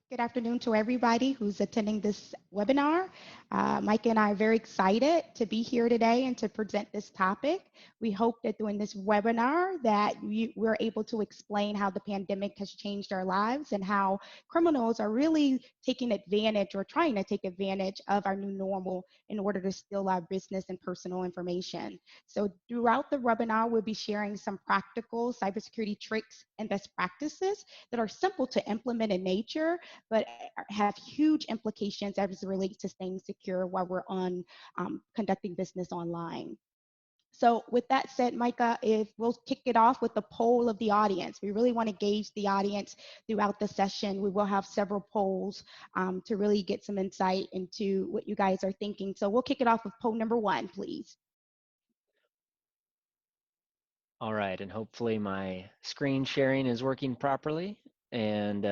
Good afternoon to everybody who's attending this webinar. Mike and I are very excited to be here today and to present this topic. We hope that during this webinar that we're able to explain how the pandemic has changed our lives and how criminals are really taking advantage or trying to take advantage of our new normal in order to steal our business and personal information. So throughout the webinar, we'll be sharing some practical cybersecurity tricks and best practices that are simple to implement in nature, but have huge implications as it relates to staying secure while we're on conducting business online. So with that said, Micah, if we'll kick it off with the poll of the audience. We really want to gauge the audience throughout the session. We will have several polls to really get some insight into what you guys are thinking. So we'll kick it off with poll number 1, please. All right, and hopefully my screen sharing is working properly. And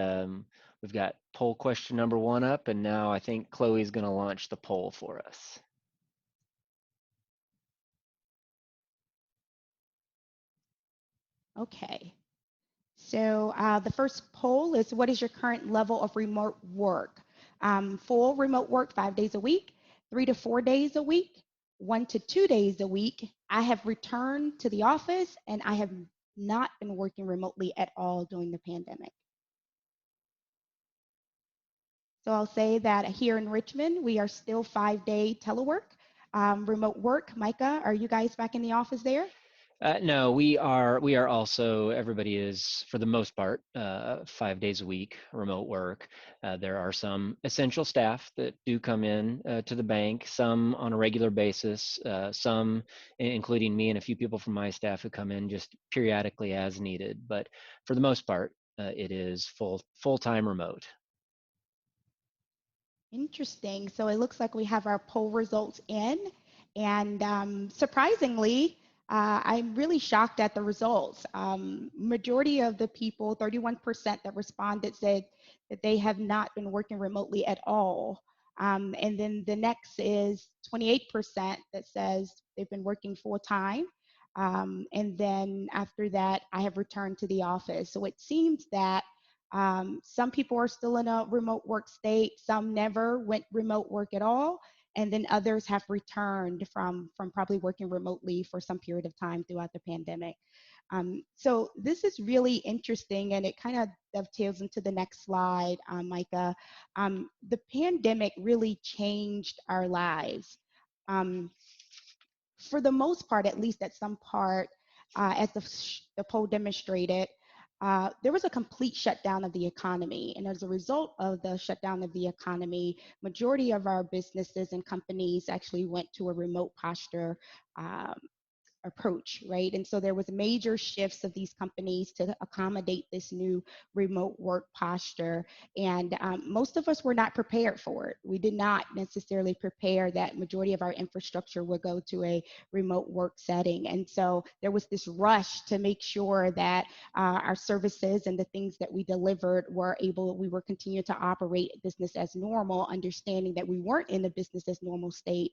we've got poll question number 1 up, and now I think Chloe's going to launch the poll for us. Okay. So the first poll is, what is your current level of remote work? Full remote work 5 days a week, 3 to 4 days a week, 1 to 2 days a week. I have returned to the office and I have not been working remotely at all during the pandemic. So I'll say that here in Richmond, we are still 5-day telework, remote work. Micah, are you guys back in the office there? No, we are also, everybody is, for the most part, 5 days a week remote work. There are some essential staff that do come in to the bank, some on a regular basis, some, including me and a few people from my staff, who come in just periodically as needed. But for the most part, it is full-time remote. Interesting. So it looks like we have our poll results in, and surprisingly, I'm really shocked at the results. Majority of the people, 31% that responded, said that they have not been working remotely at all. And then the next is 28% that says they've been working full time. And then after that, I have returned to the office. So it seems that some people are still in a remote work state. Some never went remote work at all. And then others have returned from probably working remotely for some period of time throughout the pandemic. So this is really interesting, and it kind of dovetails into the next slide, Micah. The pandemic really changed our lives. For the most part, at least at some part, as the poll demonstrated, there was a complete shutdown of the economy. And as a result of the shutdown of the economy, majority of our businesses and companies actually went to a remote posture approach, right? And so there was major shifts of these companies to accommodate this new remote work posture. And most of us were not prepared for it. We did not necessarily prepare that majority of our infrastructure would go to a remote work setting. And so there was this rush to make sure that our services and the things that we delivered we were continuing to operate business as normal, understanding that we weren't in a business as normal state.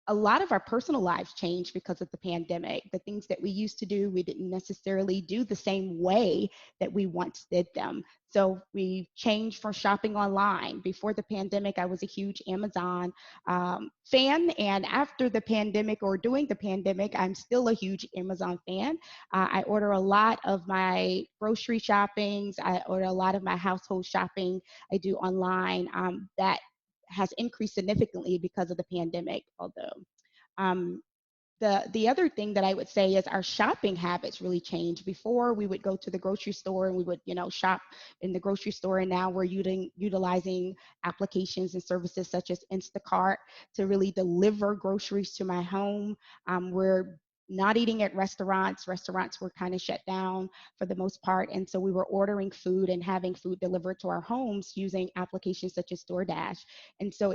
A lot of our personal lives changed because of the pandemic. The things that we used to do, we didn't necessarily do the same way that we once did them. So we changed from shopping online. Before the pandemic, I was a huge Amazon fan. And after the pandemic, or during the pandemic, I'm still a huge Amazon fan. I order a lot of my grocery shoppings. I order a lot of my household shopping I do online. That has increased significantly because of the pandemic, although. The other thing that I would say is our shopping habits really changed. Before, we would go to the grocery store and we would, shop in the grocery store, and now we're utilizing applications and services such as Instacart to really deliver groceries to my home. We're not eating at restaurants. Restaurants were kind of shut down for the most part. And so we were ordering food and having food delivered to our homes using applications such as DoorDash. And so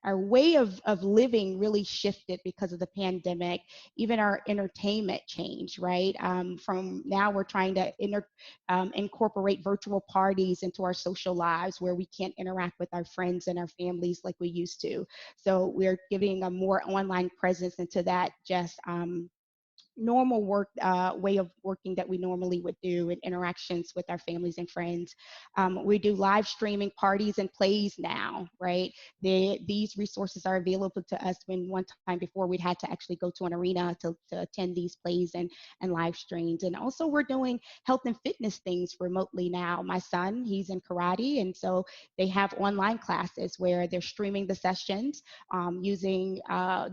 our way of living really shifted because of the pandemic. Even our entertainment changed, right? From now we're trying to incorporate virtual parties into our social lives where we can't interact with our friends and our families like we used to. So we're giving a more online presence into that just normal work way of working that we normally would do in interactions with our families and friends. We do live streaming parties and plays now, right? These resources are available to us when one time before we'd had to actually go to an arena to attend these plays and live streams. And also we're doing health and fitness things remotely now. My son, he's in karate, and so they have online classes where they're streaming the sessions using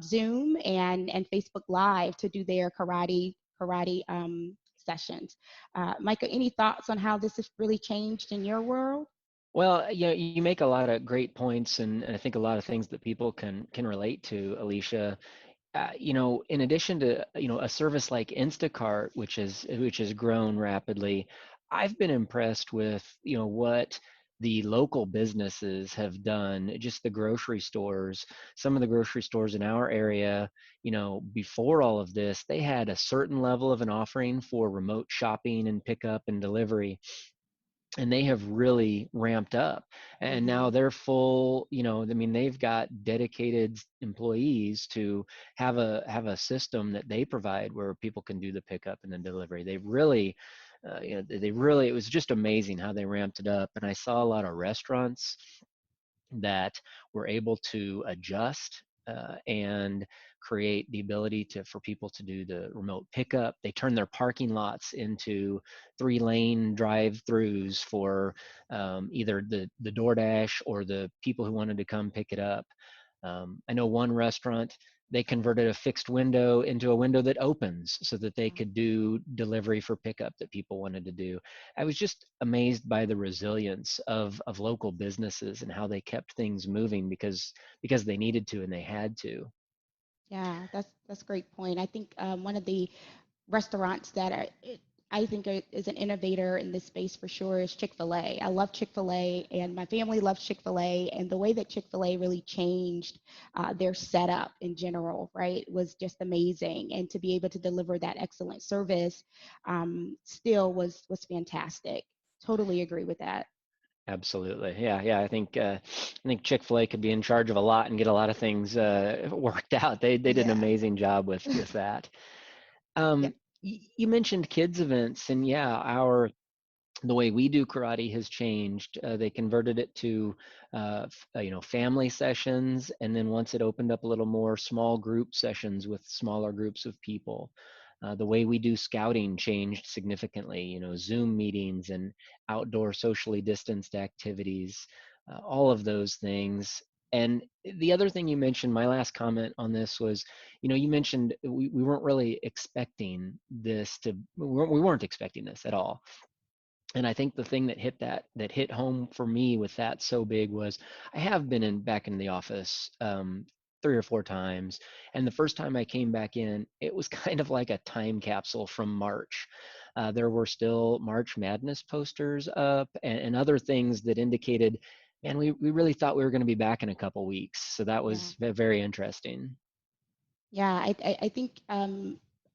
Zoom and Facebook Live to do their karate sessions. Micah, any thoughts on how this has really changed in your world? Well, you make a lot of great points, and I think a lot of things that people can relate to, Alicia. In addition to a service like Instacart, which has grown rapidly, I've been impressed with what the local businesses have done. Just the grocery stores, some of the grocery stores in our area, before all of this, they had a certain level of an offering for remote shopping and pickup and delivery, and they have really ramped up, and now Mm-hmm. they're full. I mean, they've got dedicated employees to have a system that they provide where people can do the pickup and the delivery. They really they really, it was just amazing how they ramped it up. And I saw a lot of restaurants that were able to adjust and create the ability for people to do the remote pickup. They turned their parking lots into 3-lane drive-throughs for either the DoorDash or the people who wanted to come pick it up. I know one restaurant, they converted a fixed window into a window that opens so that they could do delivery for pickup that people wanted to do. I was just amazed by the resilience of local businesses and how they kept things moving because they needed to and they had to. Yeah, that's a great point. I think one of the restaurants that I think is an innovator in this space for sure is Chick-fil-A. I love Chick-fil-A, and my family loves Chick-fil-A, and the way that Chick-fil-A really changed their setup in general, right, was just amazing. And to be able to deliver that excellent service still was fantastic. Totally agree with that. Absolutely. Yeah. I think Chick-fil-A could be in charge of a lot and get a lot of things worked out. They did an Yeah. amazing job with that. Yeah. You mentioned kids events, and yeah, our the way we do karate has changed. They converted it to family sessions, and then once it opened up a little more, small group sessions with smaller groups of people. The way we do scouting changed significantly. Zoom meetings and outdoor socially distanced activities, all of those things. And the other thing you mentioned, my last comment on this was, you mentioned we weren't really expecting this to, we weren't expecting this at all. And I think the thing that hit home for me with that so big was, I have been back in the office 3 or 4 times, and the first time I came back in, it was kind of like a time capsule from March. There were still March Madness posters up, and other things that indicated, man, we really thought we were going to be back in a couple weeks. So that Yeah. was very interesting. Yeah, I think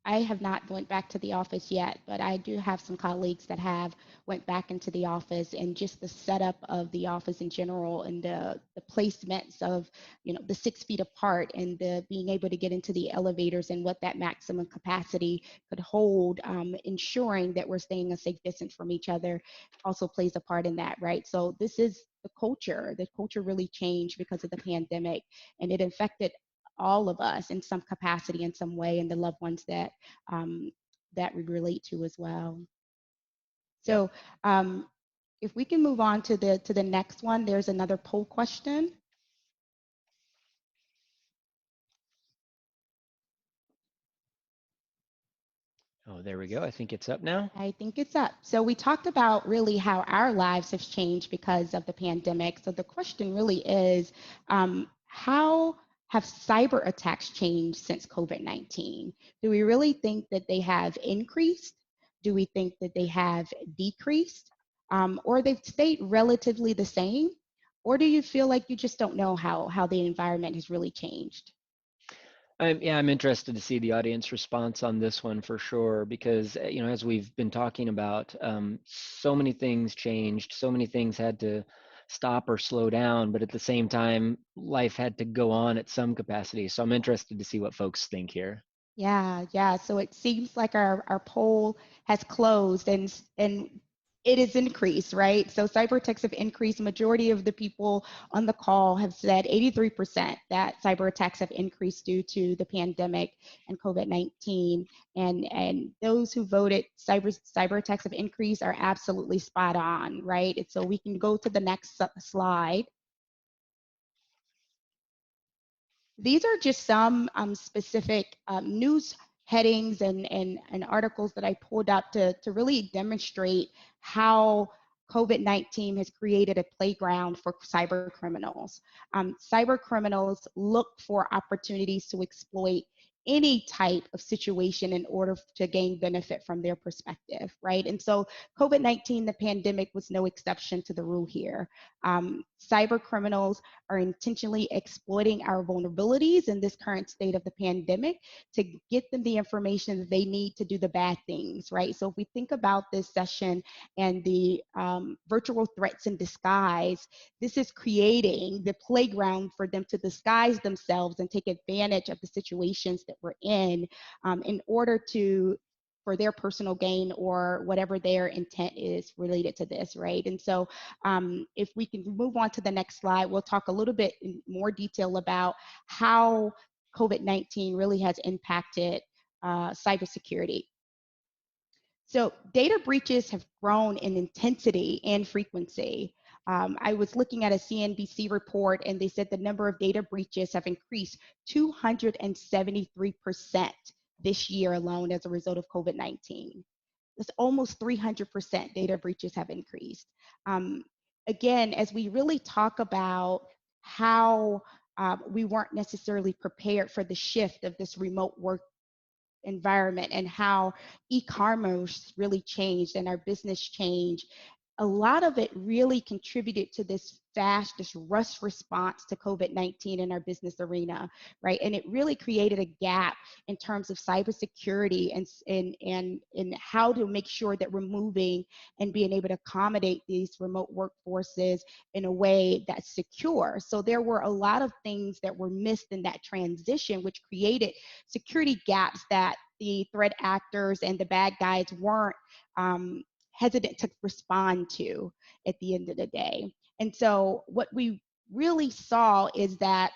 I have not went back to the office yet, but I do have some colleagues that have went back into the office, and just the setup of the office in general and the placements of, the 6 feet apart and the being able to get into the elevators and what that maximum capacity could hold, ensuring that we're staying a safe distance from each other also plays a part in that, right? So this is the culture. The culture really changed because of the pandemic, and it affected all of us in some capacity, in some way, and the loved ones um, that we relate to as well. Yep. So, if we can move on to the next one, there's another poll question. Oh, there we go. I think it's up now. I think it's up. So we talked about really how our lives have changed because of the pandemic. So the question really is, how have cyber attacks changed since COVID-19? Do we really think that they have increased? Do we think that they have decreased? Or they've stayed relatively the same? Or do you feel like you just don't know how the environment has really changed? I'm interested to see the audience response on this one for sure, because as we've been talking about, so many things changed, so many things had to stop or slow down, but at the same time, life had to go on at some capacity. So I'm interested to see what folks think here. Yeah, yeah. So it seems like our poll has closed and it is increased, right? So cyber attacks have increased. Majority of the people on the call have said 83% that cyber attacks have increased due to the pandemic and COVID-19. And those who voted cyber attacks have increased are absolutely spot on, right? And so we can go to the next slide. These are just some specific news headings and articles that I pulled up to really demonstrate how COVID-19 has created a playground for cyber criminals. Cyber criminals look for opportunities to exploit any type of situation in order to gain benefit from their perspective, right? And so COVID-19, the pandemic, was no exception to the rule here. Cyber criminals are intentionally exploiting our vulnerabilities in this current state of the pandemic to get them the information that they need to do the bad things, right? So if we think about this session and the virtual threats in disguise, this is creating the playground for them to disguise themselves and take advantage of the situations that we're in order to for their personal gain or whatever their intent is related to this, right? And so if we can move on to the next slide, we'll talk a little bit in more detail about how COVID-19 really has impacted cybersecurity. So data breaches have grown in intensity and frequency. I was looking at a CNBC report and they said the number of data breaches have increased 273% this year alone as a result of COVID-19. It's almost 300% data breaches have increased. Um, Again, as we really talk about how we weren't necessarily prepared for the shift of this remote work environment and how e-commerce really changed and our business changed, a lot of it really contributed to this fast, this rush response to COVID-19 in our business arena, right? And it really created a gap in terms of cybersecurity and how to make sure that we're moving and being able to accommodate these remote workforces in a way that's secure. So there were a lot of things that were missed in that transition, which created security gaps that the threat actors and the bad guys weren't hesitant to respond to at the end of the day. And so what we really saw is that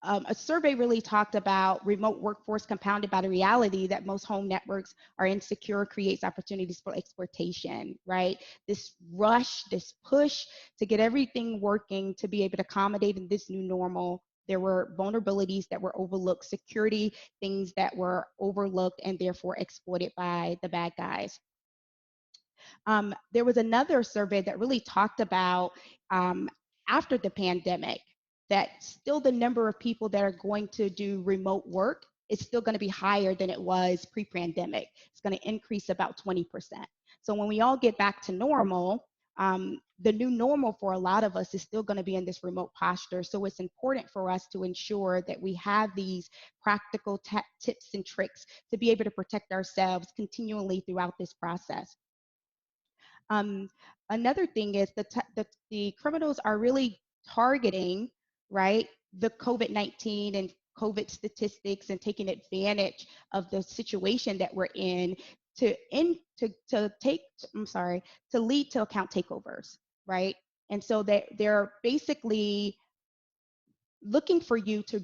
a survey really talked about remote workforce compounded by the reality that most home networks are insecure creates opportunities for exploitation, right? This rush, this push to get everything working to be able to accommodate in this new normal. There were vulnerabilities that were overlooked, security things that were overlooked and therefore exploited by the bad guys. There was another survey that really talked about after the pandemic that still the number of people that are going to do remote work is still going to be higher than it was pre-pandemic. It's going to increase about 20%. So when we all get back to normal, the new normal for a lot of us is still going to be in this remote posture. So it's important for us to ensure that we have these practical tips and tricks to be able to protect ourselves continually throughout this process. Um, Another thing is the criminals are really targeting, right, the COVID-19 and COVID statistics and taking advantage of the situation that we're in to take, I'm sorry, to lead to account takeovers, right? And so they're basically looking for you to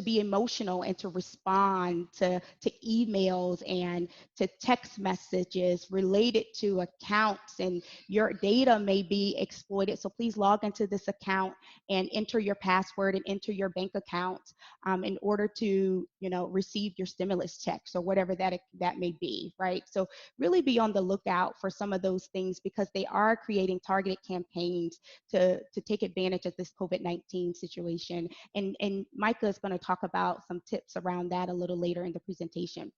be emotional and to respond to emails and to text messages related to accounts, and your data may be exploited. So please log into this account and enter your password and enter your bank account in order to receive your stimulus checks or whatever that may be, right? So really be on the lookout for some of those things because they are creating targeted campaigns to take advantage of this COVID-19 situation. And Micah is going to talk about some tips around that a little later in the presentation.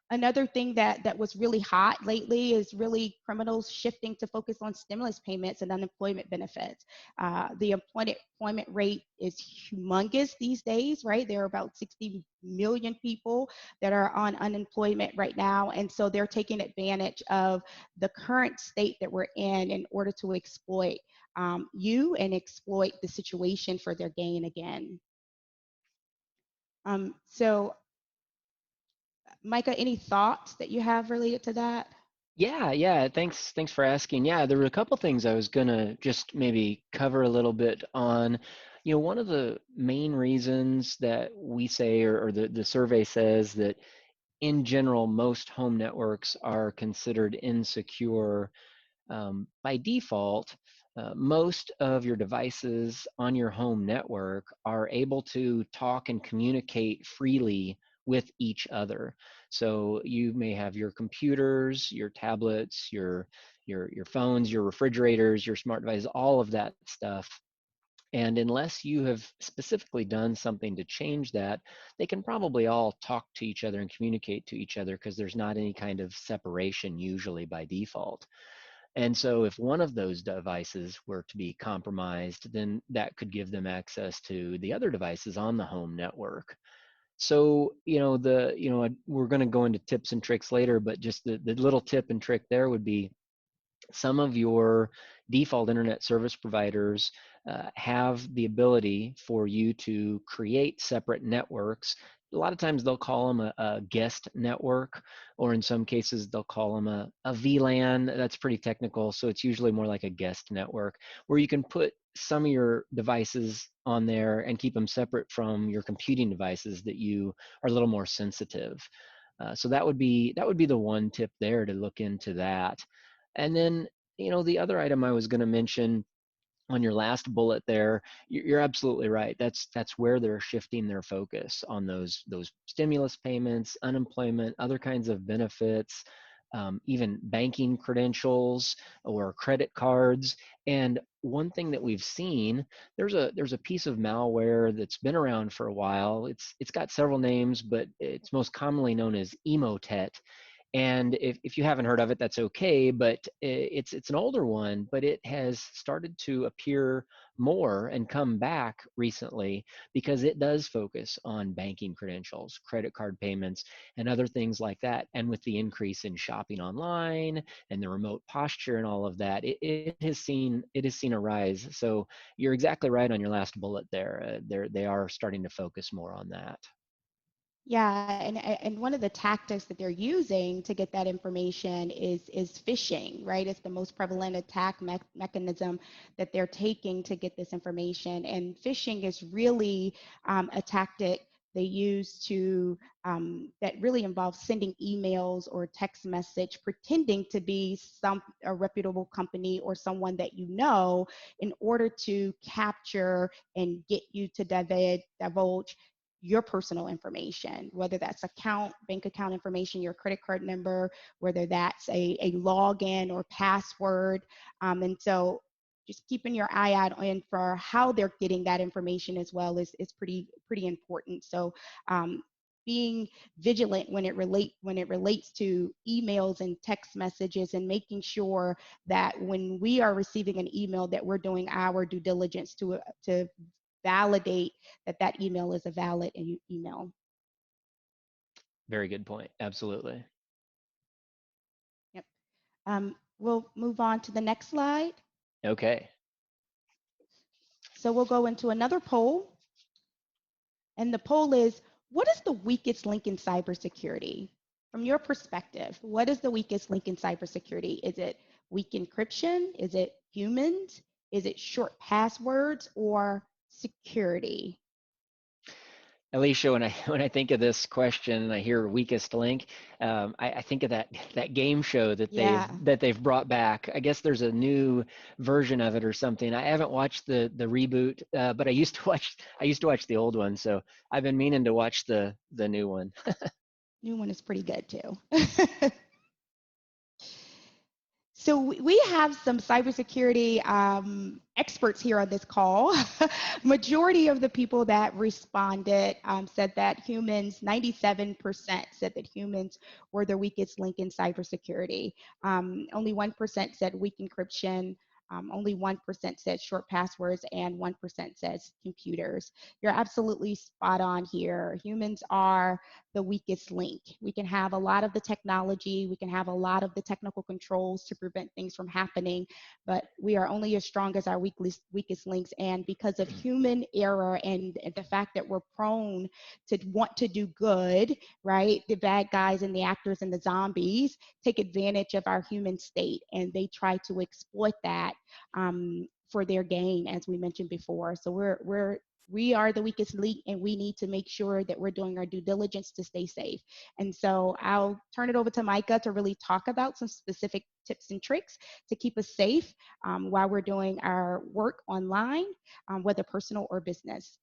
Another thing that was really hot lately is really criminals shifting to focus on stimulus payments and unemployment benefits. The employment rate is humongous these days, right? There are about 60 million people that are on unemployment right now. And so they're taking advantage of the current state that we're in order to exploit you and exploit the situation for their gain again. So, Micah, any thoughts that you have related to that? Yeah. Thanks for asking. Yeah, there were a couple things I was gonna just maybe cover a little bit on. One of the main reasons that we say, or the survey says that in general, most home networks are considered insecure by default. Most of your devices on your home network are able to talk and communicate freely with each other. So you may have your computers, your tablets, your phones, your refrigerators, your smart devices, all of that stuff. And unless you have specifically done something to change that, they can probably all talk to each other and communicate to each other because there's not any kind of separation usually by default. And so if one of those devices were to be compromised, then that could give them access to the other devices on the home network. So, we're going to go into tips and tricks later, but just the little tip and trick there would be some of your default internet service providers have the ability for you to create separate networks. A lot of times they'll call them a guest network, or in some cases they'll call them a VLAN. That's pretty technical, so it's usually more like a guest network where you can put some of your devices on there and keep them separate from your computing devices that you are a little more sensitive. So that would be the one tip there to look into that. And then, the other item I was going to mention on your last bullet there, you're absolutely right. That's where they're shifting their focus on those stimulus payments, unemployment, other kinds of benefits, even banking credentials or credit cards. And one thing that we've seen, there's a piece of malware that's been around for a while. It's got several names, but it's most commonly known as Emotet. And if you haven't heard of it, that's okay, but it's an older one, but it has started to appear more and come back recently because it does focus on banking credentials, credit card payments, and other things like that. And with the increase in shopping online and the remote posture and all of that, it has seen a rise. So you're exactly right on your last bullet there. They are starting to focus more on that. Yeah, and one of the tactics that they're using to get that information is phishing, right? It's the most prevalent attack mechanism that they're taking to get this information. And phishing is really a tactic they use to that really involves sending emails or text message pretending to be a reputable company or someone that you know in order to capture and get you to divulge your personal information, whether that's bank account information, your credit card number, whether that's a login or password. And so just keeping your eye out on for how they're getting that information as well is pretty important. So being vigilant when it relates to emails and text messages and making sure that when we are receiving an email that we're doing our due diligence to validate that that email is a valid email. Very good point. Absolutely. Yep. We'll move on to the next slide. Okay. So we'll go into another poll, and the poll is, what is the weakest link in cybersecurity? From your perspective, what is the weakest link in cybersecurity? Is it weak encryption? Is it humans? Is it short passwords or security? Alicia, when I when I think of this question and I hear weakest link, I think of that game show that they've Yeah, that they've brought back. I guess there's a new version of it or something. I haven't watched the reboot, but I used to watch the old one, so I've been meaning to watch the new one. new one is pretty good too. So we have some cybersecurity experts here on this call. Majority of the people that responded said that humans, 97% said that humans were the weakest link in cybersecurity. Only 1% said weak encryption. Only 1% says short passwords, and 1% says computers. You're absolutely spot on here. Humans are the weakest link. We can have a lot of the technology, we can have a lot of the technical controls to prevent things from happening, but we are only as strong as our weakest links. And because of human error and the fact that we're prone to want to do good, right? The bad guys and the actors and the zombies take advantage of our human state, and they try to exploit that for their gain, as we mentioned before. So we are the weakest link, and we need to make sure that we're doing our due diligence to stay safe. And so I'll turn it over to Micah to really talk about some specific tips and tricks to keep us safe while we're doing our work online, whether personal or business.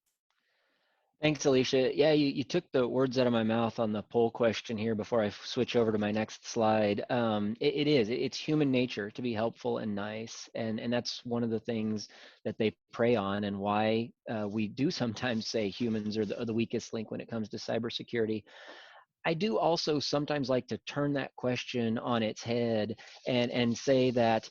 Thanks, Alicia. Yeah, you took the words out of my mouth on the poll question here before I switch over to my next slide. It is. It's human nature to be helpful and nice, and that's one of the things that they prey on, and why we do sometimes say humans are the weakest link when it comes to cybersecurity. I do also sometimes like to turn that question on its head and say that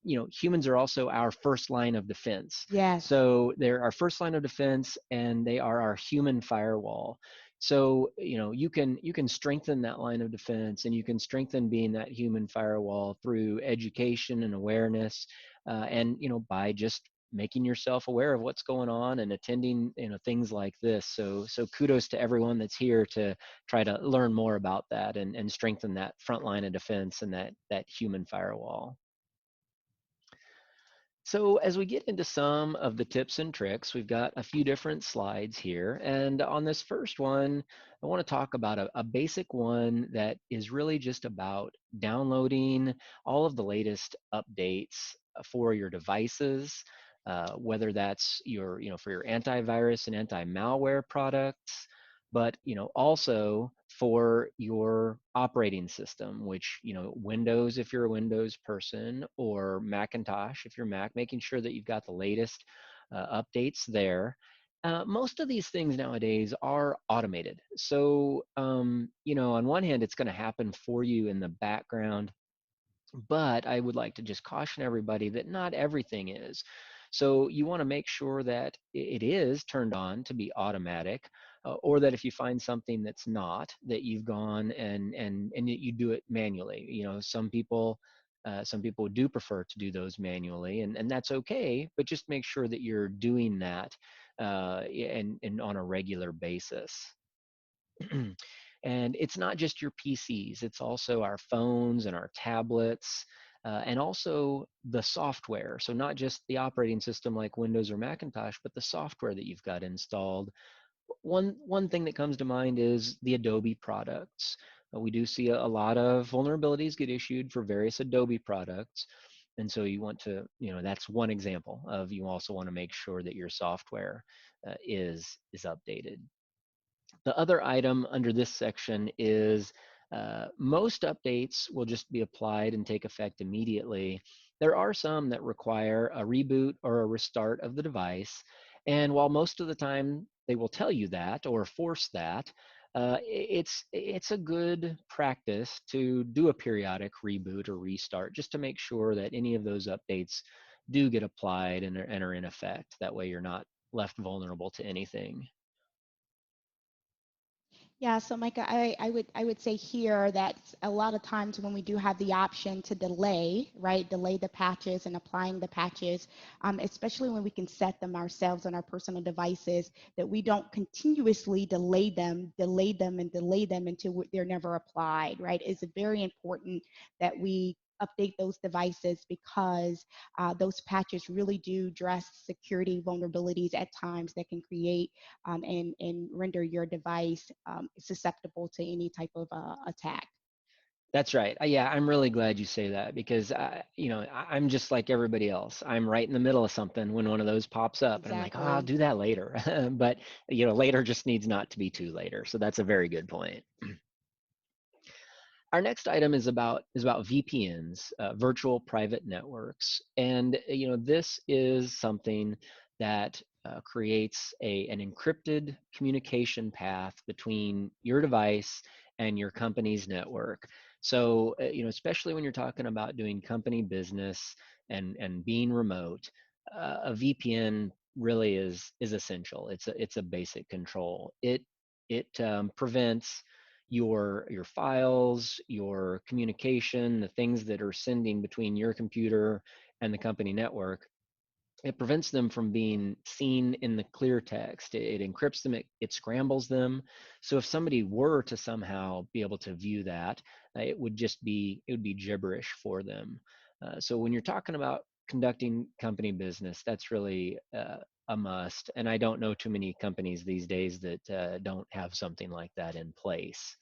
humans are also our first line of defense. Yes. So they're our first line of defense, and they are our human firewall. So you can strengthen that line of defense, and you can strengthen being that human firewall through education and awareness, and by just making yourself aware of what's going on and attending things like this. So kudos to everyone that's here to try to learn more about that and strengthen that front line of defense and that human firewall. So as we get into some of the tips and tricks, we've got a few different slides here. And on this first one, I want to talk about a basic one that is really just about downloading all of the latest updates for your devices, whether that's for your antivirus and anti-malware products, but also for your operating system, which Windows if you're a Windows person, or Macintosh if you're Mac, making sure that you've got the latest updates there. Most of these things nowadays are automated, so on one hand it's going to happen for you in the background, but I would like to just caution everybody that not everything is. So you want to make sure that it is turned on to be automatic, or that if you find something that's not, that you've gone and you do it manually. Some people do prefer to do those manually, and that's okay. But just make sure that you're doing that, and on a regular basis. And it's not just your PCs, it's also our phones and our tablets, and also the software. So not just the operating system like Windows or Macintosh, but the software that you've got installed. One thing that comes to mind is the Adobe products. We do see a lot of vulnerabilities get issued for various Adobe products. And so you want to, that's one example of, you also want to make sure that your software is updated. The other item under this section is most updates will just be applied and take effect immediately. There are some that require a reboot or a restart of the device. And while most of the time they will tell you that or force that, it's a good practice to do a periodic reboot or restart just to make sure that any of those updates do get applied and are in effect. That way you're not left vulnerable to anything. Yeah, so Micah, I would say here that a lot of times when we do have the option to delay, right, delay the patches and applying the patches, especially when we can set them ourselves on our personal devices, that we don't continuously delay them, and delay them until they're never applied, right? It's very important that we update those devices, because those patches really do address security vulnerabilities at times that can create and render your device susceptible to any type of attack. That's right. Yeah, I'm really glad you say that, because I'm just like everybody else. I'm right in the middle of something when one of those pops up, and I'm like, oh, I'll Exactly. do that later. But later just needs not to be too later. So that's a very good point. Our next item is about VPNs, virtual private networks, and this is something that creates an encrypted communication path between your device and your company's network. So, especially when you're talking about doing company business and being remote, a VPN really is essential. It's a basic control. It prevents your files, your communication, the things that are sending between your computer and the company network. It prevents them from being seen in the clear text. It encrypts them, it scrambles them. So if somebody were to somehow be able to view that, it would be gibberish for them. So when you're talking about conducting company business, that's really a must. And I don't know too many companies these days that don't have something like that in place.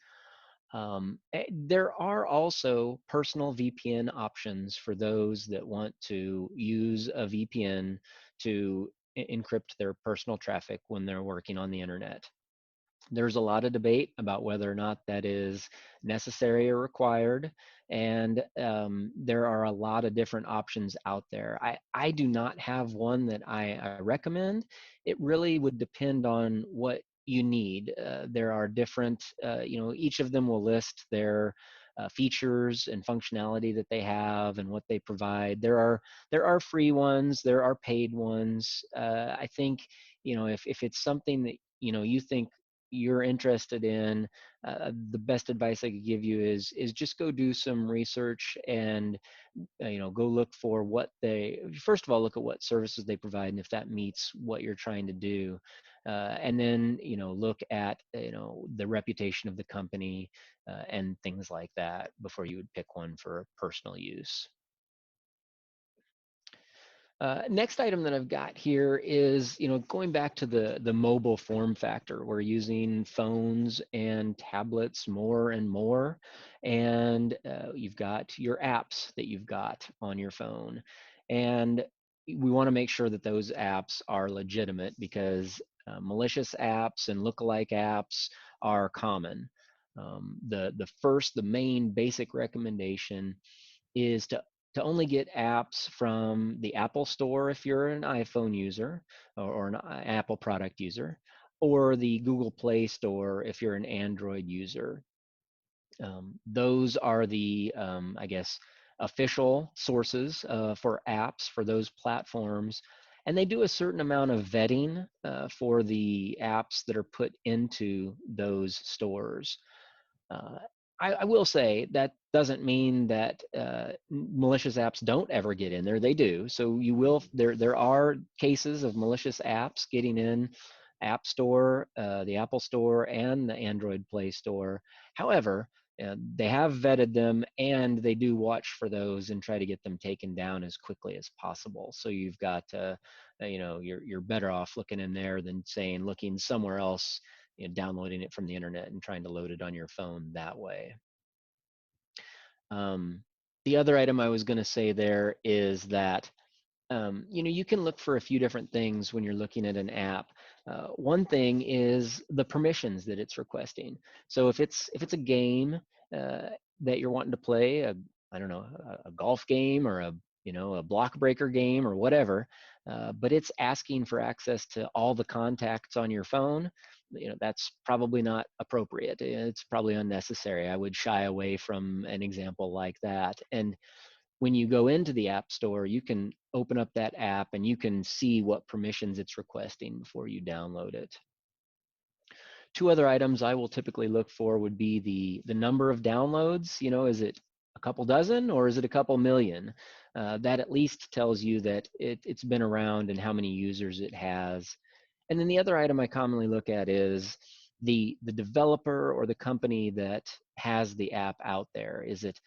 There are also personal VPN options for those that want to use a VPN to encrypt their personal traffic when they're working on the internet. There's a lot of debate about whether or not that is necessary or required, and there are a lot of different options out there. I do not have one that I recommend. It really would depend on what you need. There are different, each of them will list their features and functionality that they have and what they provide. There are free ones, there are paid ones. I think if it's something that you think you're interested in, the best advice I could give you is just go do some research and go look for what they first of all look at what services they provide and if that meets what you're trying to do, and then look at the reputation of the company and things like that before you would pick one for personal use. Next item that I've got here is, going back to the mobile form factor. We're using phones and tablets more and more, and you've got your apps that you've got on your phone, and we want to make sure that those apps are legitimate because malicious apps and lookalike apps are common. The main basic recommendation is to only get apps from the Apple Store if you're an iPhone user or an Apple product user, or the Google Play Store if you're an Android user. Those are the, I guess, official sources for apps for those platforms. And they do a certain amount of vetting for the apps that are put into those stores. Uh, I will say that doesn't mean that malicious apps don't ever get in there. They do. So you will. There are cases of malicious apps getting in App Store, the Apple Store, and the Android Play Store. However, they have vetted them, and they do watch for those and try to get them taken down as quickly as possible. So you've got, you're better off looking in there than saying looking somewhere else, downloading it from the internet and trying to load it on your phone that way. Um, the other item I was going to say there is that you can look for a few different things when you're looking at an app. One thing is the permissions that it's requesting. So if it's a game that you're wanting to play, I don't know, a golf game or a block breaker game or whatever, but it's asking for access to all the contacts on your phone, that's probably not appropriate. It's probably unnecessary. I would shy away from an example like that. And when you go into the App Store, you can open up that app and you can see what permissions it's requesting before you download it. Two other items I will typically look for would be the number of downloads. Is it a couple dozen or is it a couple million? That at least tells you that it's been around and how many users it has. And then the other item I commonly look at is the developer or the company that has the app out there. Is it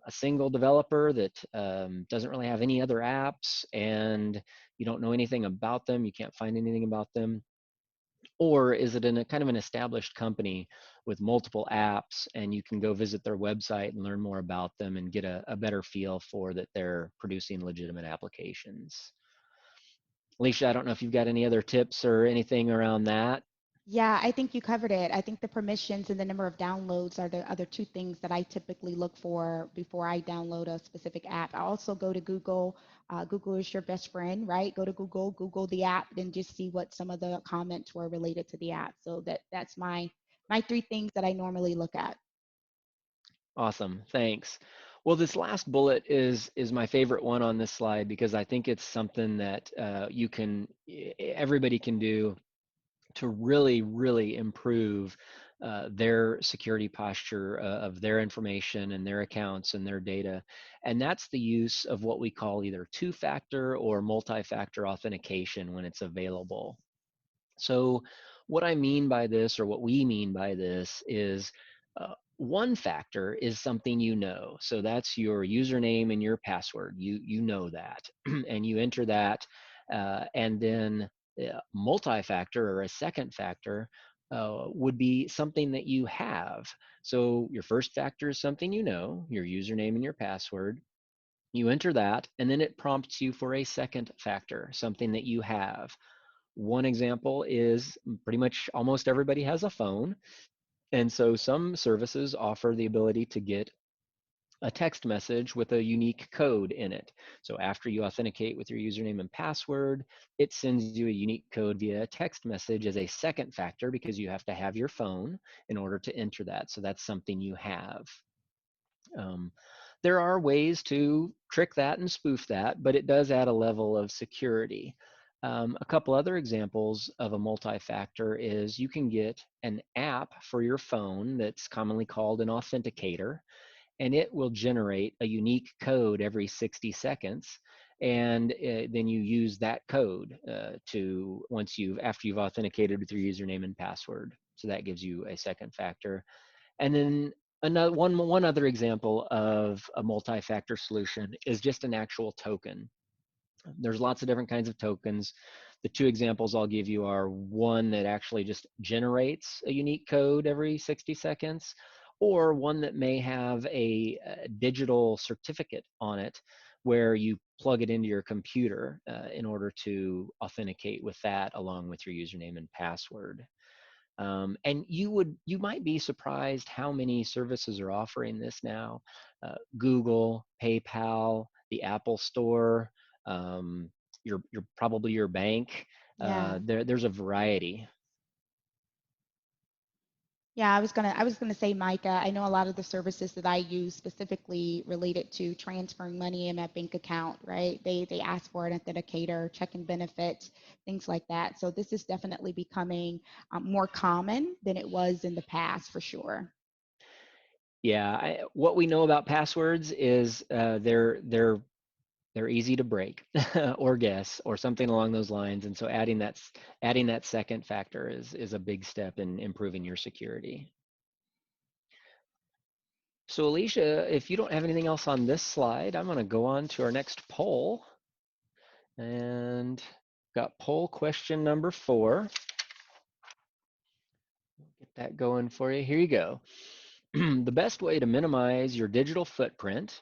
a single developer that doesn't really have any other apps and you don't know anything about them, you can't find anything about them? Or is it in a kind of an established company with multiple apps and you can go visit their website and learn more about them and get a better feel for that they're producing legitimate applications? Alicia, I don't know if you've got any other tips or anything around that. Yeah, I think you covered it. I think the permissions and the number of downloads are the other two things that I typically look for before I download a specific app. I also go to Google. Google is your best friend, right? Go to Google, Google the app, and just see what some of the comments were related to the app. So that's my my three things that I normally look at. Awesome, thanks. Well, this last bullet is my favorite one on this slide because I think it's something that everybody can do to really, really improve their security posture of their information and their accounts and their data. And that's the use of what we call either two-factor or multi-factor authentication when it's available. So what I mean by this, or what we mean by this, is one factor is something you know. So that's your username and your password. You know that, and you enter that, and then multi-factor or a second factor would be something that you have. So your first factor is something you know, your username and your password. You enter that, and then it prompts you for a second factor, something that you have. One example is pretty much almost everybody has a phone. And so some services offer the ability to get a text message with a unique code in it. So after you authenticate with your username and password, it sends you a unique code via a text message as a second factor because you have to have your phone in order to enter that. So that's something you have. Um, there are ways to trick that and spoof that, but it does add a level of security. A couple other examples of a multi-factor is you can get an app for your phone that's commonly called an authenticator, and it will generate a unique code every 60 seconds. And then you use that code after you've authenticated with your username and password. So that gives you a second factor. And then one other example of a multi-factor solution is just an actual token. There's lots of different kinds of tokens. The two examples I'll give you are one that actually just generates a unique code every 60 seconds, or one that may have a digital certificate on it where you plug it into your computer in order to authenticate with that along with your username and password. And you might be surprised how many services are offering this now. Google, PayPal, the Apple Store, your probably your bank. Yeah. There's a variety. Yeah, I was gonna say, Micah, I know a lot of the services that I use specifically related to transferring money in my bank account, right? They ask for an authenticator, checking benefits, things like that. So this is definitely becoming more common than it was in the past, for sure. Yeah, what we know about passwords is they're easy to break or guess or something along those lines. And so adding that second factor is a big step in improving your security. So Alicia, if you don't have anything else on this slide, I'm going to go on to our next poll. And got poll question number 4. Get that going for you. Here you go. The best way to minimize your digital footprint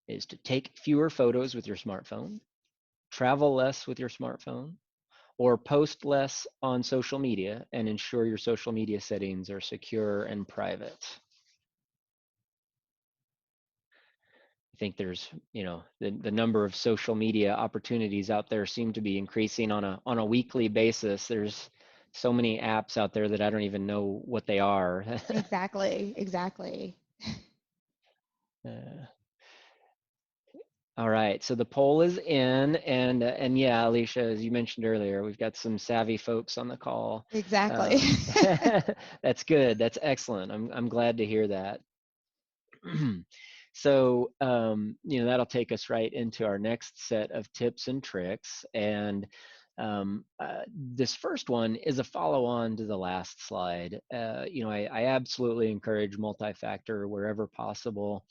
is to take fewer photos with your smartphone, travel less with your smartphone, or post less on social media and ensure your social media settings are secure and private. I think there's, the number of social media opportunities out there seem to be increasing on a weekly basis. There's so many apps out there that I don't even know what they are. Exactly, exactly. uh, all right, so the poll is in, and yeah, Alicia, as you mentioned earlier, we've got some savvy folks on the call. Exactly. Um, that's good. That's excellent. I'm glad to hear that. So, that'll take us right into our next set of tips and tricks. And this first one is a follow-on to the last slide. I absolutely encourage multi-factor wherever possible.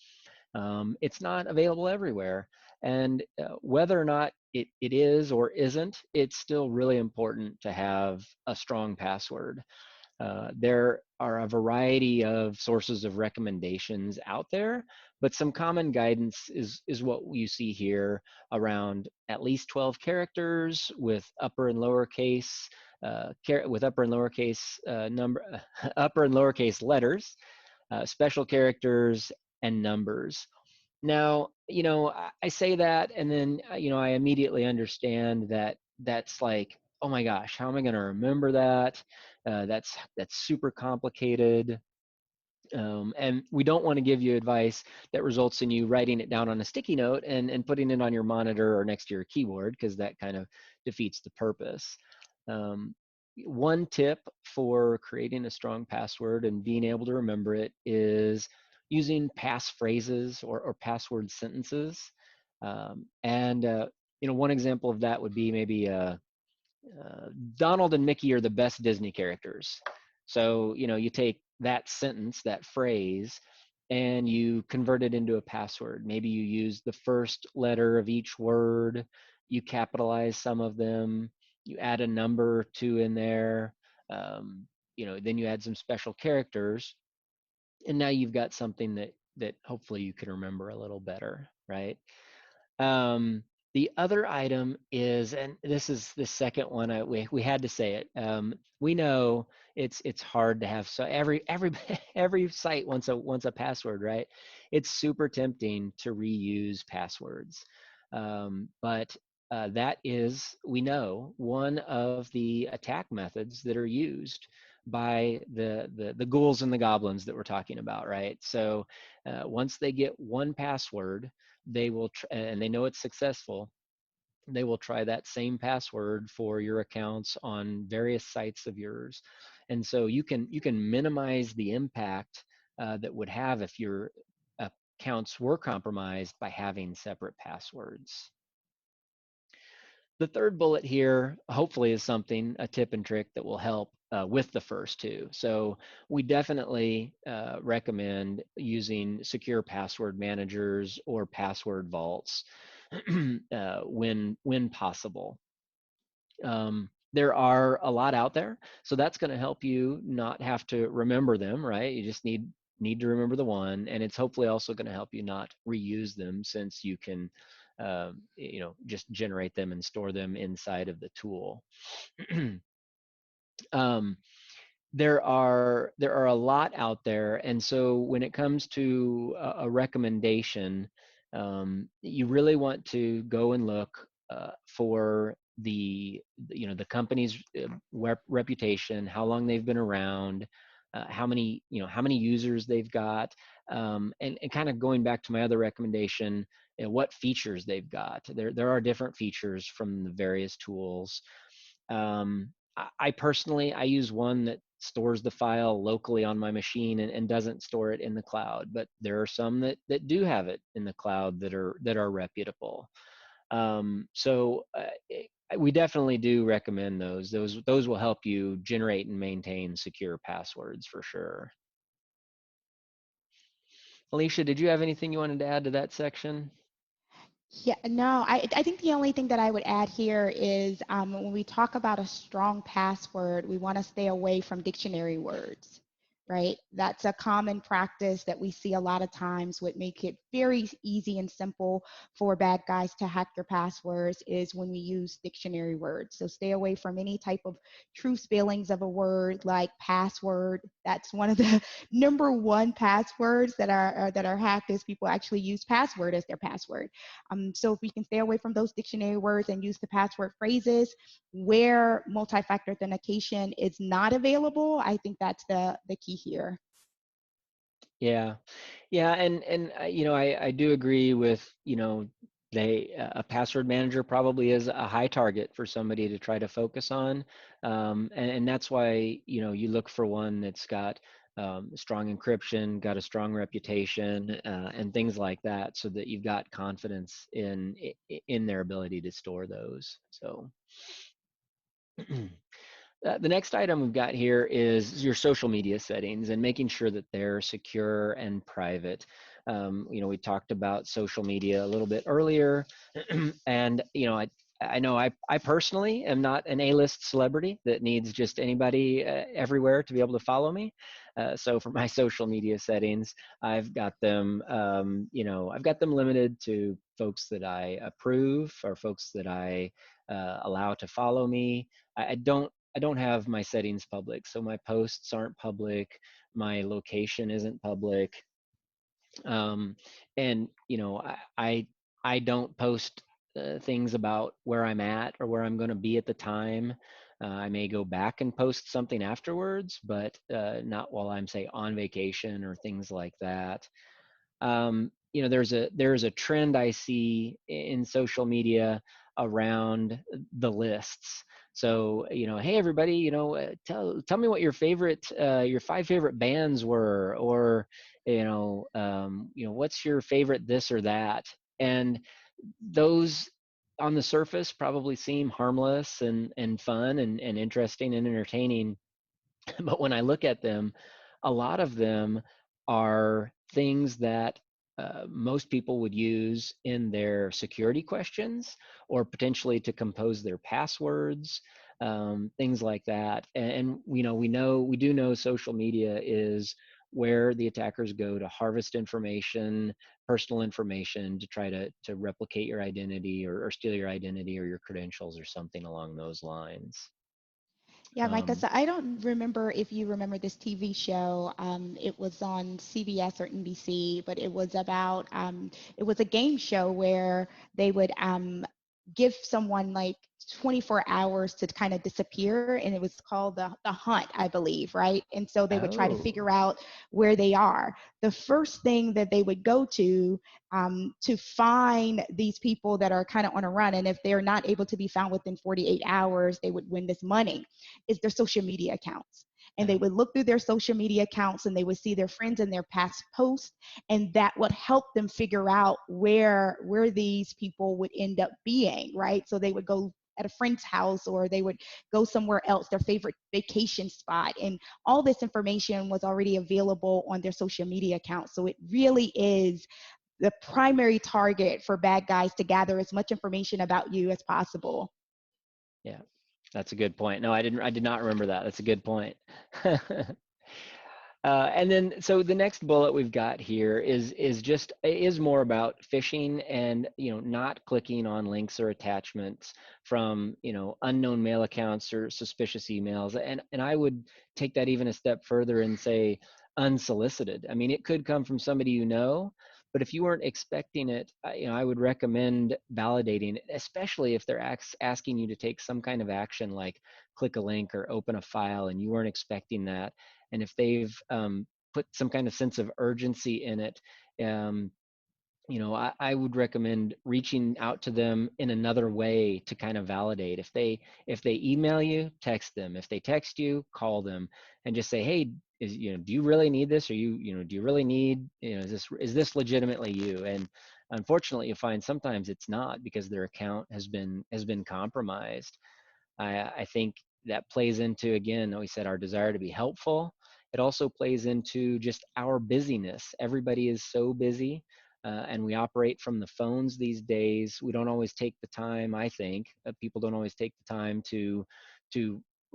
It's not available everywhere. And whether or not it is or isn't, it's still really important to have a strong password. There are a variety of sources of recommendations out there, but some common guidance is what you see here around at least 12 characters with upper and lowercase upper and lowercase letters, special characters, and numbers. Now, I say that, and then I immediately understand that that's like, oh my gosh, how am I going to remember that? That's super complicated. And we don't want to give you advice that results in you writing it down on a sticky note and putting it on your monitor or next to your keyboard, because that kind of defeats the purpose. Um, One tip for creating a strong password and being able to remember it is using passphrases or password sentences. And one example of that would be maybe Donald and Mickey are the best Disney characters. So, you take that sentence, that phrase, and you convert it into a password. Maybe you use the first letter of each word, you capitalize some of them, you add a number or two in there, then you add some special characters, and now you've got something that hopefully you can remember a little better, right? Um, the other item is, and this is the second one. We had to say it. We know it's hard to have, so every every site wants a password, right? It's super tempting to reuse passwords, but that is, we know, one of the attack methods that are used by the ghouls and the goblins that we're talking about, right? So once they get one password, they will and they know it's successful, they will try that same password for your accounts on various sites of yours. And so you can minimize the impact that would have if your accounts were compromised by having separate passwords. The third bullet here, hopefully, is a tip and trick that will help with the first two. So we definitely recommend using secure password managers or password vaults when possible. There are a lot out there, so that's going to help you not have to remember them, right? You just need to remember the one, and it's hopefully also going to help you not reuse them, since you can just generate them and store them inside of the tool. um, there are a lot out there, and so when it comes to a recommendation, you really want to go and look for the company's reputation, how long they've been around, how many users they've got, and kind of going back to my other recommendation, what features they've got. There are different features from the various tools. I personally, I use one that stores the file locally on my machine and doesn't store it in the cloud, but there are some that do have it in the cloud that are reputable. We definitely do recommend those. Those will help you generate and maintain secure passwords for sure. Alicia, did you have anything you wanted to add to that section? Yeah, no, I think the only thing that I would add here is when we talk about a strong password, we want to stay away from dictionary words, right? That's a common practice that we see a lot of times. Would make it very easy and simple for bad guys to hack your passwords is when we use dictionary words. So stay away from any type of true spellings of a word like password. That's one of the number one passwords that are hacked, is people actually use password as their password. So if we can stay away from those dictionary words and use the password phrases where multi-factor authentication is not available, I think that's the key here. Yeah, yeah, and I do agree with, a password manager probably is a high target for somebody to try to focus on, and that's why you look for one that's got strong encryption, got a strong reputation, and things like that, so that you've got confidence in their ability to store those. So. The next item we've got here is your social media settings and making sure that they're secure and private. We talked about social media a little bit earlier, and I know I personally am not an A-list celebrity that needs just anybody everywhere to be able to follow me. So for my social media settings, I've got them limited to folks that I approve or folks that I allow to follow me. I don't have my settings public, so my posts aren't public, my location isn't public, um, and I don't post things about where I'm at or where I'm going to be at the time. I may go back and post something afterwards, but not while I'm, say, on vacation or things like that. There's a trend I see in social media around the lists. So, hey everybody, tell me what your 5 favorite bands were, or what's your favorite this or that. And those on the surface probably seem harmless and fun and interesting and entertaining. But when I look at them, a lot of them are things that most people would use in their security questions, or potentially to compose their passwords, things like that. And we do know social media is where the attackers go to harvest information, personal information, to try to replicate your identity, or steal your identity or your credentials or something along those lines. Yeah, Micah, Um, so I don't remember if you remember this TV show. It was on CBS or NBC, but it was a game show where they would give someone like 24 hours to kind of disappear, and it was called the Hunt, I believe, right? And so they would try to oh, figure out where they are. The first thing that they would go to find these people that are kind of on a run, and if they're not able to be found within 48 hours, they would win this money, is their social media accounts. And they yeah. would look through their social media accounts and they would see their friends and their past posts. And that would help them figure out where these people would end up being, right? So they would go at a friend's house, or they would go somewhere else, their favorite vacation spot. And all this information was already available on their social media accounts. So it really is the primary target for bad guys to gather as much information about you as possible. Yeah, that's a good point. No, I did not remember that. That's a good point. And then, so the next bullet we've got here is more about phishing, and not clicking on links or attachments from unknown mail accounts or suspicious emails. And I would take that even a step further and say unsolicited. I mean, it could come from somebody but if you weren't expecting it, I would recommend validating it, especially if they're asking you to take some kind of action, like click a link or open a file, and you weren't expecting that. And if they've put some kind of sense of urgency in it, um, I would recommend reaching out to them in another way to kind of validate. If they email you, text them. If they text you, call them and just say, hey, do you really need this? Or do you really need, is this legitimately you? And unfortunately, you find sometimes it's not, because their account has been compromised. I think that plays into, again, we said, our desire to be helpful. It also plays into just our busyness. Everybody is so busy, and we operate from the phones these days. We don't always take the time, I think, people don't always take the time to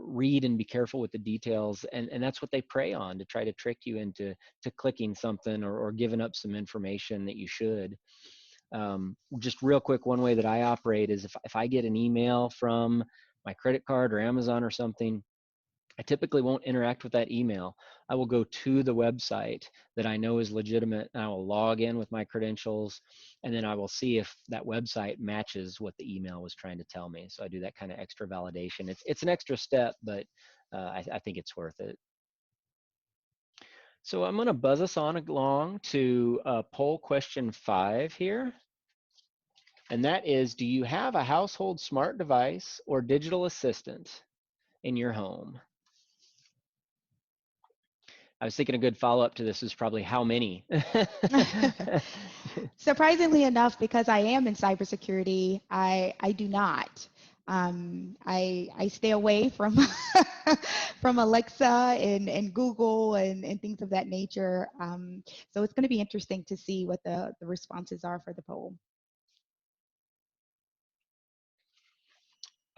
read and be careful with the details. And that's what they prey on, to try to trick you into clicking something, or giving up some information that you should. Just real quick, one way that I operate is, if I get an email from my credit card or Amazon or something, I typically won't interact with that email. I will go to the website that I know is legitimate, and I will log in with my credentials, and then I will see if that website matches what the email was trying to tell me. So I do that kind of extra validation. It's an extra step, but I think it's worth it. So I'm going to buzz us on along to poll question 5 here. And that is, do you have a household smart device or digital assistant in your home? I was thinking a good follow-up to this is probably how many. Surprisingly enough, because I am in cybersecurity, I do not. I stay away from from Alexa and Google and things of that nature. So it's going to be interesting to see what the responses are for the poll.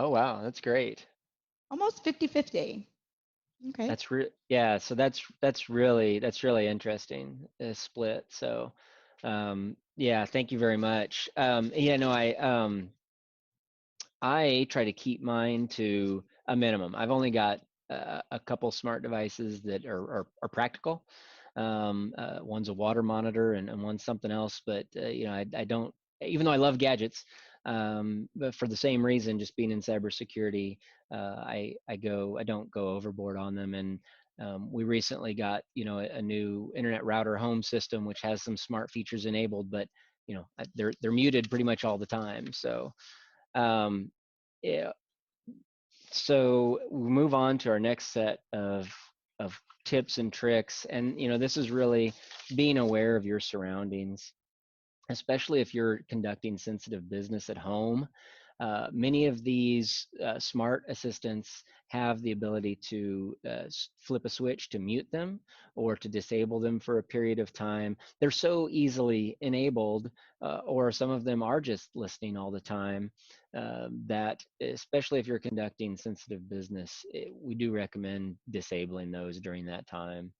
Oh wow, that's great. Almost 50-50. Okay. Yeah. So that's really interesting, split. So yeah, thank you very much. Yeah, no, I try to keep mine to a minimum. I've only got a couple smart devices that are practical. One's a water monitor, and one's something else. But I don't. Even though I love gadgets, But for the same reason, just being in cybersecurity, I don't go overboard on them. And we recently got, a new internet router home system, which has some smart features enabled, but they're muted pretty much all the time. So um, yeah, so we move on to our next set of tips and tricks, and this is really being aware of your surroundings, especially if you're conducting sensitive business at home. Many of these smart assistants have the ability to flip a switch to mute them or to disable them for a period of time. They're so easily enabled, or some of them are just listening all the time, that especially if you're conducting sensitive business, we do recommend disabling those during that time.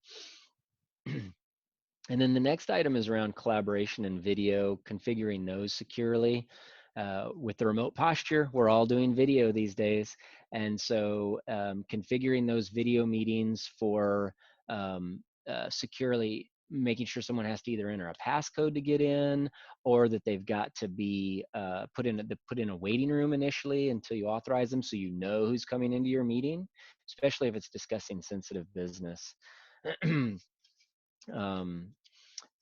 And then the next item is around collaboration and video, configuring those securely. With the remote posture, we're all doing video these days. And so configuring those video meetings for securely, making sure someone has to either enter a passcode to get in, or that they've got to be put in a waiting room initially until you authorize them, so you know who's coming into your meeting, especially if it's discussing sensitive business. um,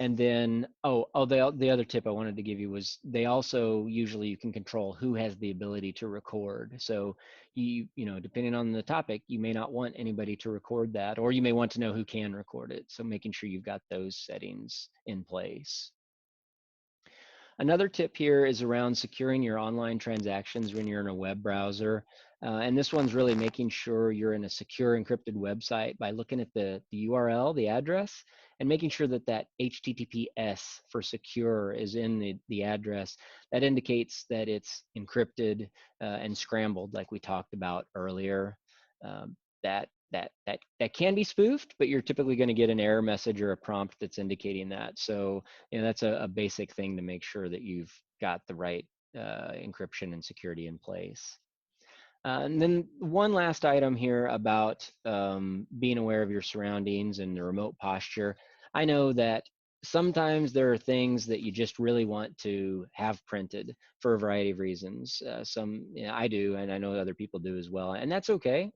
and then, the other tip I wanted to give you was, they also usually, you can control who has the ability to record. So depending on the topic, you may not want anybody to record that, or you may want to know who can record it. So making sure you've got those settings in place. Another tip here is around securing your online transactions when you're in a web browser. And this one's really making sure you're in a secure encrypted website by looking at the URL, the address, and making sure that that HTTPS for secure is in the address. That indicates that it's encrypted and scrambled, like we talked about earlier. That can be spoofed, but you're typically going to get an error message or a prompt that's indicating that. So that's a basic thing to make sure that you've got the right encryption and security in place. And then one last item here about being aware of your surroundings and the remote posture. I know that sometimes there are things that you just really want to have printed for a variety of reasons. I do, and I know other people do as well, and that's okay.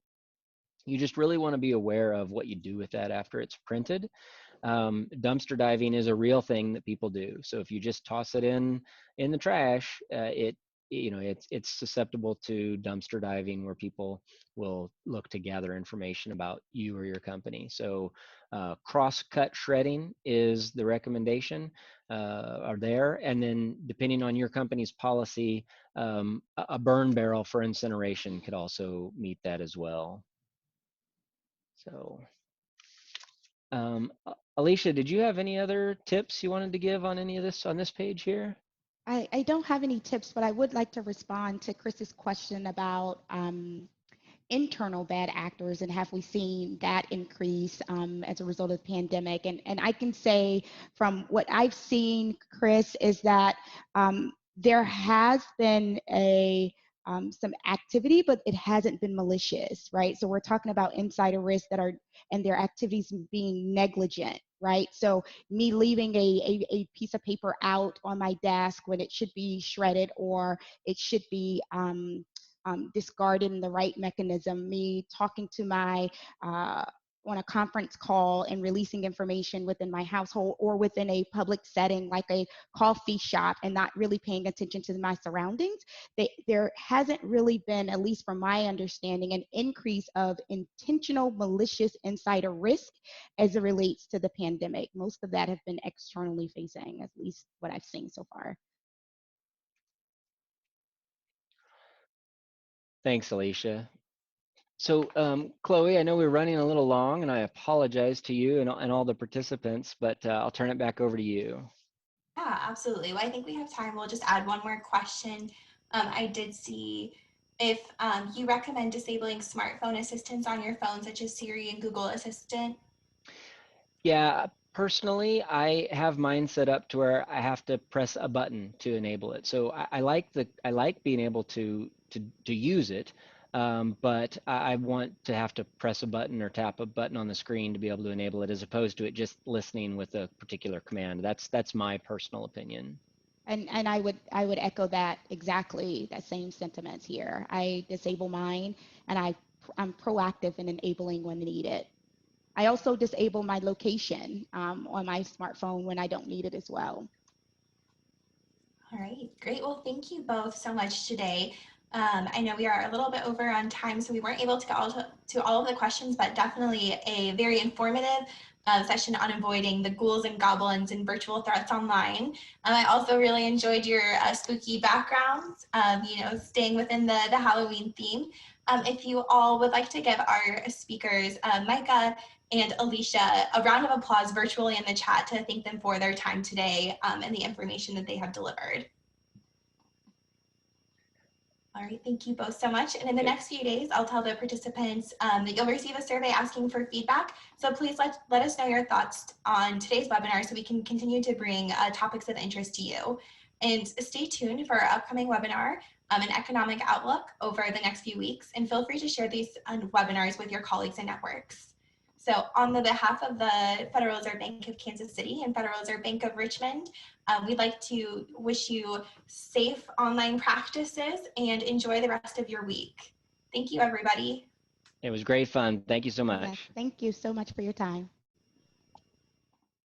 You just really want to be aware of what you do with that after it's printed. Dumpster diving is a real thing that people do. So if you just toss it in the trash, it's susceptible to dumpster diving, where people will look to gather information about you or your company. So cross-cut shredding is the recommendation, are there. And then depending on your company's policy, a burn barrel for incineration could also meet that as well. So Alicia, did you have any other tips you wanted to give on any of this on this page here? I don't have any tips, but I would like to respond to Chris's question about internal bad actors and have we seen that increase as a result of the pandemic. And I can say from what I've seen, Chris, is that there has been some activity, but it hasn't been malicious, right? So we're talking about insider risks that are, and their activities being negligent, right? So me leaving a piece of paper out on my desk when it should be shredded, or it should be discarded in the right mechanism, me talking to my on a conference call and releasing information within my household or within a public setting like a coffee shop and not really paying attention to my surroundings. There hasn't really been, at least from my understanding, an increase of intentional malicious insider risk as it relates to the pandemic. Most of that have been externally facing, at least what I've seen so far. Thanks, Alicia. So, Chloe, I know we're running a little long, and I apologize to you and all the participants, but I'll turn it back over to you. Yeah, absolutely. Well, I think we have time. We'll just add one more question. I did see if you recommend disabling smartphone assistants on your phone, such as Siri and Google Assistant. Yeah, personally, I have mine set up to where I have to press a button to enable it. So I like being able to use it, but I want to have to press a button or tap a button on the screen to be able to enable it, as opposed to it just listening with a particular command. That's my personal opinion. And I would echo that exactly, that same sentiments here. I disable mine, and I'm proactive in enabling when needed. I also disable my location on my smartphone when I don't need it as well. All right, great. Well, thank you both so much today. I know we are a little bit over on time, so we weren't able to get to all of the questions, but definitely a very informative session on avoiding the ghouls and goblins and virtual threats online. I also really enjoyed your spooky backgrounds, staying within the Halloween theme. If you all would like to give our speakers, Micah and Alicia, a round of applause virtually in the chat to thank them for their time today and the information that they have delivered. All right, thank you both so much. And in the next few days, I'll tell the participants that you'll receive a survey asking for feedback. So please let us know your thoughts on today's webinar so we can continue to bring topics of interest to you. And stay tuned for our upcoming webinar, an economic outlook over the next few weeks. And feel free to share these webinars with your colleagues and networks. So on the behalf of the Federal Reserve Bank of Kansas City and Federal Reserve Bank of Richmond, we'd like to wish you safe online practices and enjoy the rest of your week. Thank you, everybody. It was great fun. Thank you so much. Yes, thank you so much for your time.